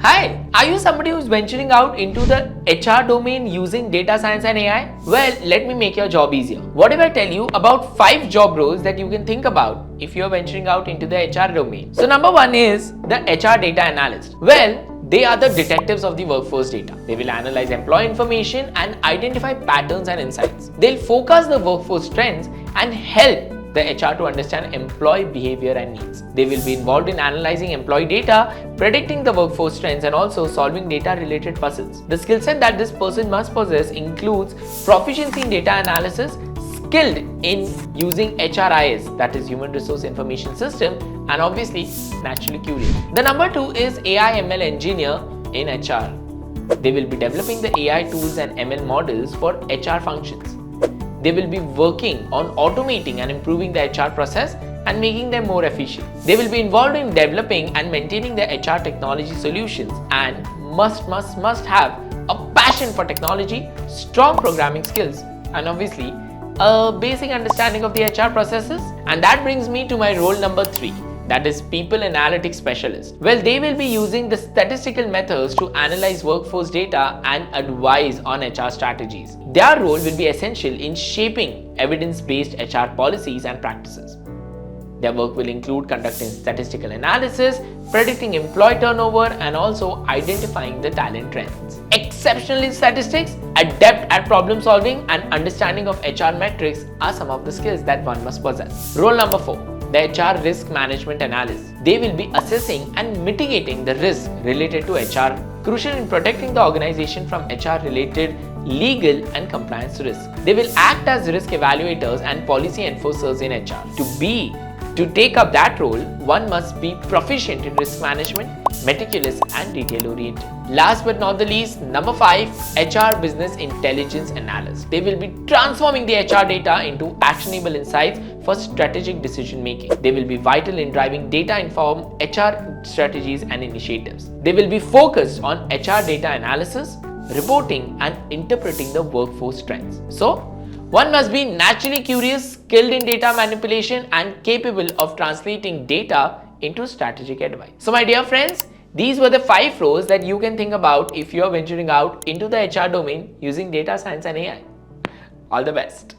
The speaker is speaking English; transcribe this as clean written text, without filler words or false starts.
Hi, are you somebody who's venturing out into the HR domain using data science and AI? Well, let me make your job easier. What if I tell you about 5 job roles that you can think about if you're venturing out into the HR domain? So number 1 is the HR data analyst. Well, they are the detectives of the workforce data. They will analyze employee information and identify patterns and insights. They'll focus the workforce trends and help the HR to understand employee behavior and needs. They will be involved in analyzing employee data, predicting the workforce trends, and also solving data-related puzzles. The skill set that this person must possess includes proficiency in data analysis, skilled in using HRIS, that is Human Resource Information System, and obviously naturally curious. The number 2 is AI ML engineer in HR. They will be developing the AI tools and ML models for HR functions. They will be working on automating and improving the HR process and making them more efficient. They will be involved in developing and maintaining the HR technology solutions and must have a passion for technology, strong programming skills, and obviously a basic understanding of the HR processes. And that brings me to my role number 3. That is people analytics specialist. Well, they will be using the statistical methods to analyze workforce data and advise on HR strategies. Their role will be essential in shaping evidence-based HR policies and practices. Their work will include conducting statistical analysis, predicting employee turnover, and also identifying the talent trends. Exceptional in statistics, adept at problem solving, and understanding of HR metrics are some of the skills that one must possess. Role number 4. The HR risk management analyst. They will be assessing and mitigating the risk related to HR, crucial in protecting the organization from HR related legal and compliance risk. They will act as risk evaluators and policy enforcers in HR. To take up that role, one must be proficient in risk management, meticulous and detail oriented. Last but not the least, number 5, HR business intelligence analyst. They will be transforming the HR data into actionable insights for strategic decision making. They will be vital in driving data informed HR strategies and initiatives. They will be focused on HR data analysis, reporting, and interpreting the workforce trends. So, one must be naturally curious, skilled in data manipulation, and capable of translating data into strategic advice. So my dear friends, these were the 5 roles that you can think about if you are venturing out into the HR domain using data science and AI. All the best.